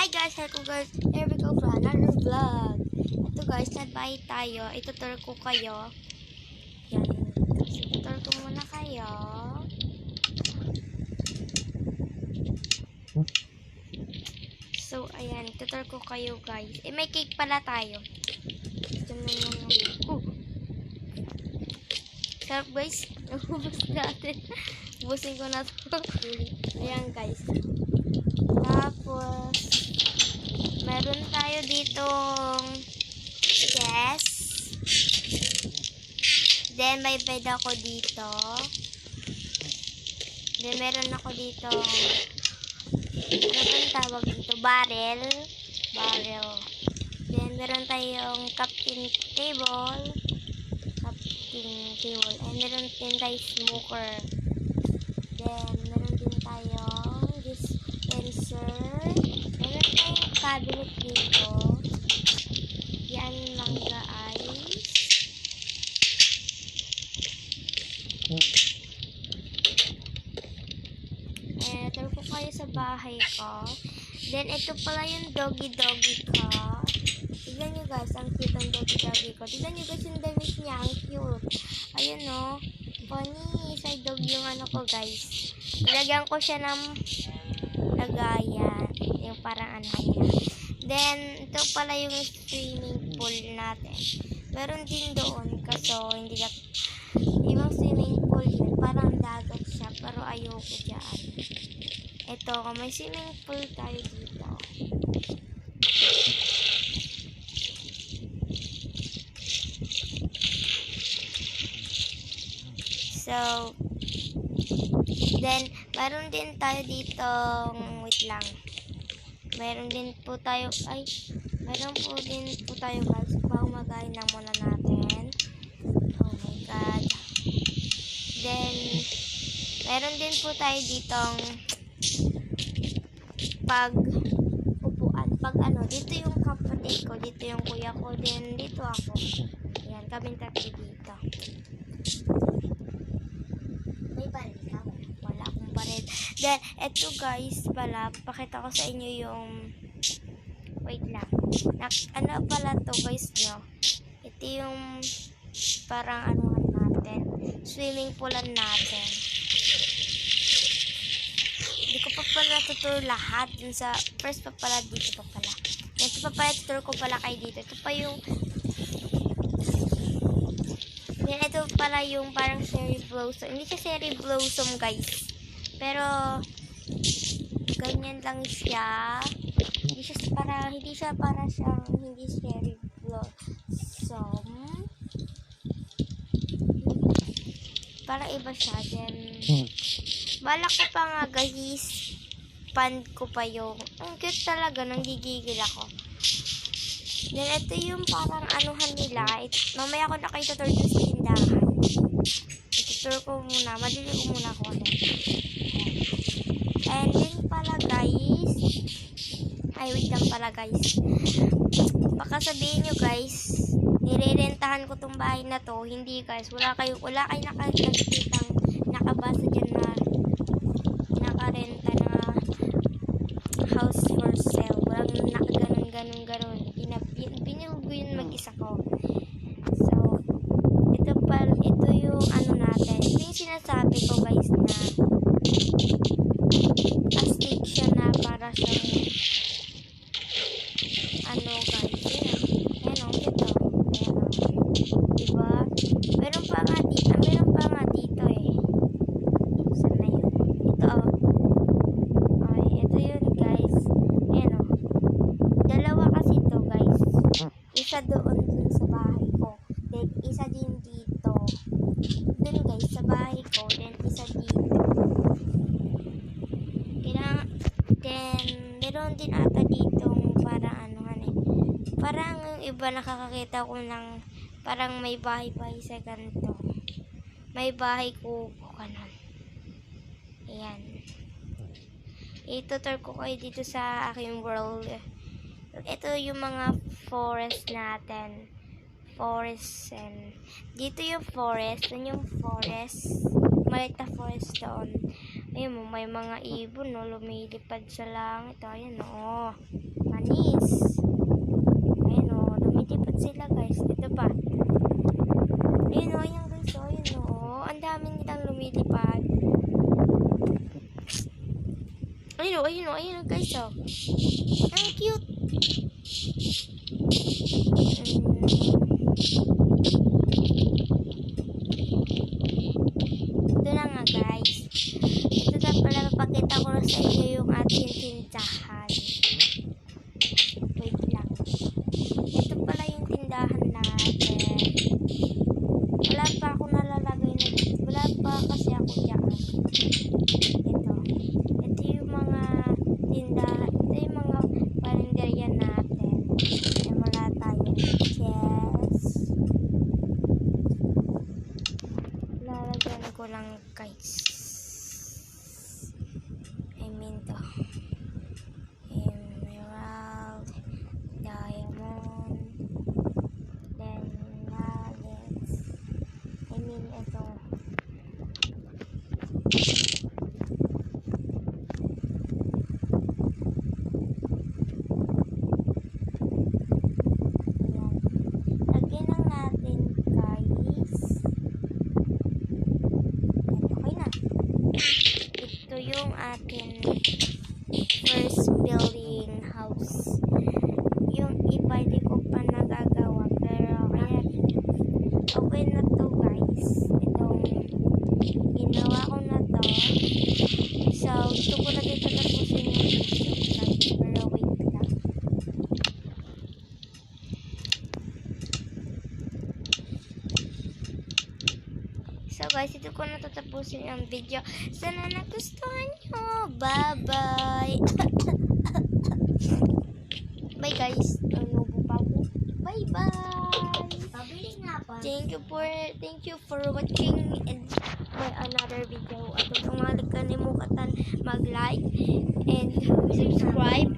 Hi guys, hello guys. Here we go for another vlog. Ito guys, nagbahay tayo. Itutur ko kayo. Yan. Itutur ko muna kayo. So, ayan. Itutur ko kayo guys. May cake pala tayo. Sarap guys. Ubus natin. Ubusin ko na ito. Ayan guys. Tapos, meron tayo ditong chess. Then, may bed ako dito. Then, meron ako ditong, ano bang tawag dito? Barrel. Then, meron tayong captain table. And meron din tayo smoker. Then, meron din tayong dispenser. Meron tayong cabinet dito. Yan, mangga ice. Taro ko kayo sa bahay ko. Then, ito pala yung doggy ko. Tignan nyo guys, ang cute ang doggy ko. Tignan nyo guys yung damit niya, ang cute. Ayun no. Funny, side dog yung ano ko guys. Nilagyan ko siya ng lagayan. Yung parang ano niya. Then, ito pala yung swimming pool natin. Meron din doon, kaso hindi na, ibang swimming pool yun. Parang dagat siya, pero ayoko dyan. Ito, may swimming pool tayo dito. So, then, meron din tayo dito, wait lang. Meron din po tayo guys, pahumagayin lang muna natin. Oh my god. Then, meron din po tayo ditong upuan. Dito yung kapatid ko, dito yung kuya ko, then dito ako. Ayan, kaming tatlo dito. May baril ka? Wala akong baril. Then, eto guys pala, pakita ko sa inyo yung, wait lang. Ano pala to guys nyo? Ito yung parang anuhan natin. Swimming poolan natin. Hindi ko pa pala tuturo lahat. Dun sa first pa pala, dito pa pala. Ito pa pala, tuturo ko pala kayo dito. Ito pa yung ito pala yung parang cherry blossom. Hindi siya cherry blossom guys. Pero ganyan lang siya. Hindi siya para siyang hindi cherry blossom. Parang iba siya. Then balak ko pa nga guys. Pan ko pa yung ang cute talaga. Nanggigigil ako. Then, ito yung parang anuhan nila. Mamaya ko na kayo tutur sa tindahan. Itutur ko muna. Madali ko muna ako. And then pala guys. Wait lang pala guys. Baka sabihin nyo guys, nirerentahan ko tong bahay na to. Hindi guys. Wala kayo nakakitang nakabasa dyan na nakarenta na house for sale. Walang ganun. Binilog ko yun mag-isa ko. So, ito yung ano natin. Ito yung sinasabi ko guys na plastic siya na para siyang ano guys. Ayan o, ito. Diba? Meron pa nga dito eh. Saan na yun? Ito o. Okay, ito yun guys. Ayan o. Dalawa kasi ito guys. Isa doon sa bahay ko. Then, isa din dito. Then guys, sa bahay ko. Then, isa dito. Then, meron din ata ditong parang anuhan eh. Parang iba nakakakita ko ng parang may bahay-bahay sa ganito. May bahay ko kanan. Ayan. Itutur ko kayo dito sa aking world. Ito yung mga forest natin. Forest dito yung forest. Dun yung forest. Maliit na forest doon. Ayun mo, may mga ibon, no, lumilipad sa langit. Ayun, no, manis. Ayun, no, lumilipad sila, guys. Ito pa. Ayun, no, ayun, guys. Ayun, no, ang dami nilang lumilipad. Ayun, no, ayun, no, ayun, no, guys, oh. Ang cute. Ito na nga, guys. Ito na pala, papakita ko na sa inyo yung ating tindahan. Wait lang. Ito pala yung tindahan natin. Wala pa ako nalalagay na. Wala pa kasi ako dyan. Ito. Ito yung mga tindahan. Ito yung mga parinderya natin. May wala tayong chess. Lalagyan ko lang, guys. I mean to. Emerald, diamond, then nuggets. I mean ito. Ayan. Lagyan lang natin, guys. Okay na. Ito yung ating first building house. Yung iba di ko pa nagagawa, pero ayan, okay na to, guys. Itong ginawa ko na to. So, ito ko na dito tapusin yung video, guys. Pero wait lang. So guys, ito ko na tatapusin ang video. Sana nagustuhan nyo. Bye-bye. Bye guys. Nubo pa ako. Bye-bye. Pabili nga pa. Thank you for watching and my another video. At kung mga kalimutan mag-like and subscribe